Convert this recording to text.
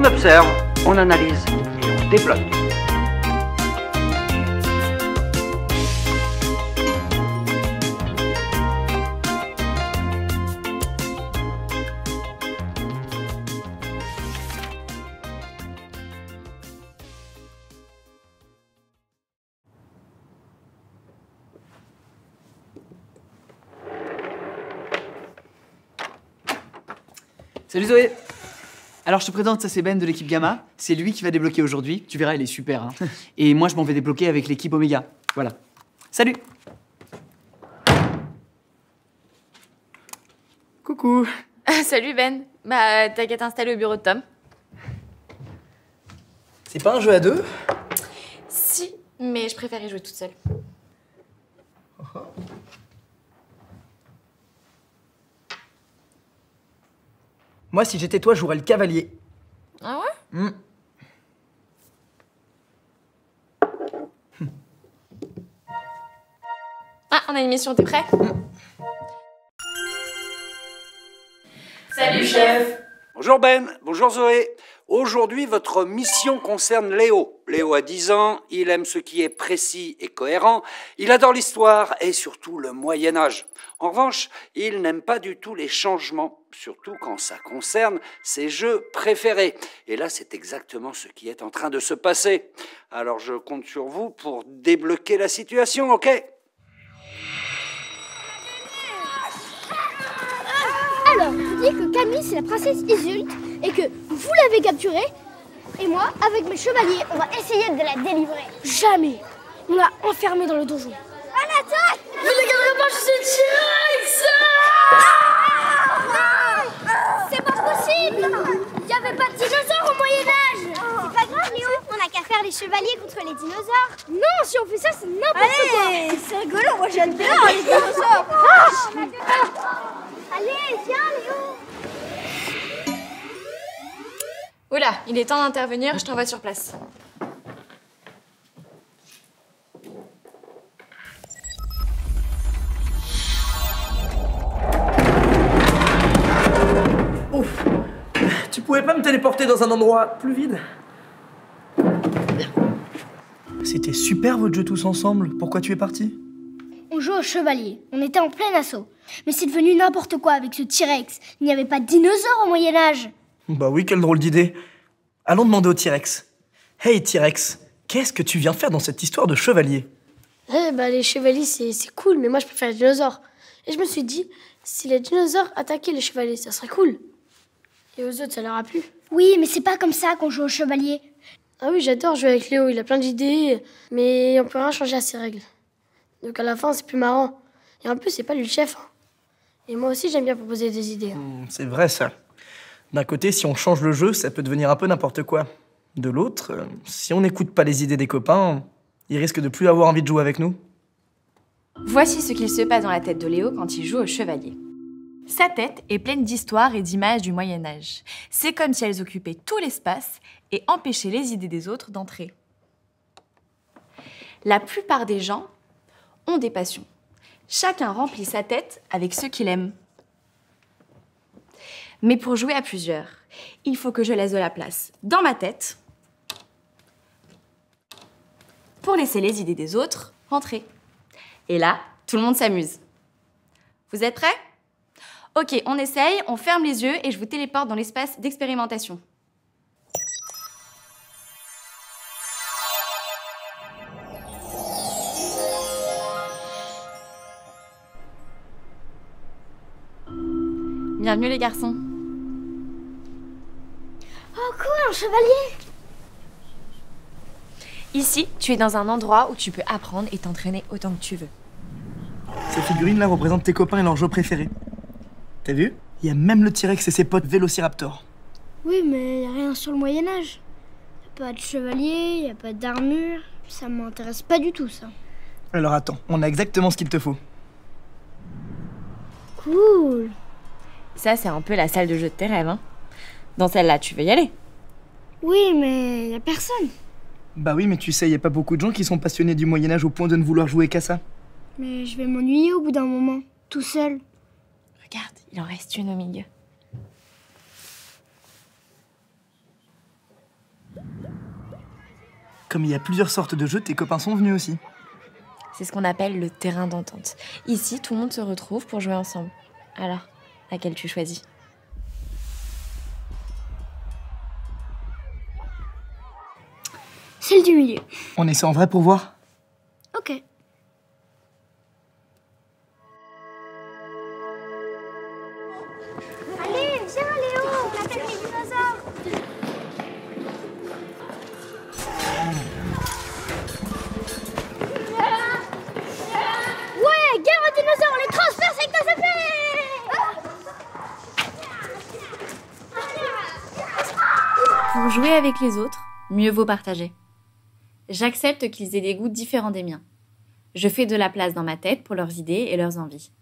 observe, on analyse et on débloque. Salut Zoé. Alors je te présente, ça c'est Ben de l'équipe Gamma. C'est lui qui va débloquer aujourd'hui. Tu verras, il est super. Hein. Et moi je m'en vais débloquer avec l'équipe Oméga. Voilà. Salut. Coucou. Salut Ben. Bah t'as qu'à t'installer au bureau de Tom. C'est pas un jeu à deux? Si, mais je préférais jouer toute seule. Moi, si j'étais toi, je jouerais le cavalier. Ah ouais? Ah, on a une mission, t'es prêt? Salut chef. Bonjour Ben, bonjour Zoé. Aujourd'hui, votre mission concerne Léo. Léo a 10 ans, il aime ce qui est précis et cohérent, il adore l'histoire et surtout le Moyen-Âge. En revanche, il n'aime pas du tout les changements, surtout quand ça concerne ses jeux préférés. Et là, c'est exactement ce qui est en train de se passer. Alors je compte sur vous pour débloquer la situation, ok ? Alors, je dis que Camille, c'est la princesse Isulte et que vous l'avez capturée. Et moi, avec mes chevaliers, on va essayer de la délivrer. Jamais. On l'a enfermée dans le donjon. À l'attaque! Vous ne gagnerez pas, je suis T-Rex! C'est pas possible! Il n'y avait pas de dinosaures au Moyen-Âge! C'est pas grave, Léo. On n'a qu'à faire les chevaliers contre les dinosaures. Non, si on fait ça, c'est n'importe quoi. C'est rigolo, moi j'adore les dinosaures. Allez, viens, Léo! Oula, il est temps d'intervenir, je t'envoie sur place. Ouf. Tu pouvais pas me téléporter dans un endroit plus vide? C'était super votre jeu tous ensemble. Pourquoi tu es parti? On joue au chevalier. On était en plein assaut. Mais c'est devenu n'importe quoi avec ce T-Rex. Il n'y avait pas de dinosaures au Moyen-Âge. Bah oui, quelle drôle d'idée. Allons demander au T-Rex. Hey T-Rex, qu'est-ce que tu viens faire dans cette histoire de chevalier? Les chevaliers, c'est cool, mais moi, je préfère les dinosaures. Et je me suis dit, si les dinosaures attaquaient les chevaliers, ça serait cool. Et aux autres, ça leur a plu. Oui, mais c'est pas comme ça qu'on joue au chevalier. Ah oui, j'adore jouer avec Léo, il a plein d'idées, mais on peut rien changer à ses règles. Donc à la fin, c'est plus marrant. Et en plus, c'est pas lui le chef. Hein. Et moi aussi, j'aime bien proposer des idées. C'est vrai ça. D'un côté, si on change le jeu, ça peut devenir un peu n'importe quoi. De l'autre, si on n'écoute pas les idées des copains, ils risquent de plus avoir envie de jouer avec nous. Voici ce qu'il se passe dans la tête de Léo quand il joue au chevalier. Sa tête est pleine d'histoires et d'images du Moyen-Âge. C'est comme si elles occupaient tout l'espace et empêchaient les idées des autres d'entrer. La plupart des gens ont des passions. Chacun remplit sa tête avec ce qu'il aime. Mais pour jouer à plusieurs, il faut que je laisse de la place dans ma tête pour laisser les idées des autres rentrer. Et là, tout le monde s'amuse. Vous êtes prêts? Ok, on essaye, on ferme les yeux et je vous téléporte dans l'espace d'expérimentation. Bienvenue les garçons. Oh cool, un chevalier! Ici, tu es dans un endroit où tu peux apprendre et t'entraîner autant que tu veux. Ces figurines-là représentent tes copains et leurs jeux préférés. T'as vu? Il y a même le T-Rex et ses potes Vélociraptor. Oui, mais y a rien sur le Moyen-Âge. Y a pas de chevalier, y a pas d'armure. Ça m'intéresse pas du tout, ça. Alors attends, on a exactement ce qu'il te faut. Cool. Ça, c'est un peu la salle de jeu de tes rêves, hein. Dans celle-là, tu veux y aller? Oui, mais y a personne. Bah oui, mais tu sais, y a pas beaucoup de gens qui sont passionnés du Moyen-Âge au point de ne vouloir jouer qu'à ça. Mais je vais m'ennuyer au bout d'un moment, tout seul. Regarde, il en reste une au milieu. Comme il y a plusieurs sortes de jeux, tes copains sont venus aussi. C'est ce qu'on appelle le terrain d'entente. Ici, tout le monde se retrouve pour jouer ensemble. Alors, laquelle tu choisis? Celle du milieu. On essaie en vrai pour voir? Ok. Allez, viens Léo, on appelle les dinosaures. Ouais, guerre aux dinosaures, on les transperce avec nos épées. Pour jouer avec les autres, mieux vaut partager. J'accepte qu'ils aient des goûts différents des miens. Je fais de la place dans ma tête pour leurs idées et leurs envies.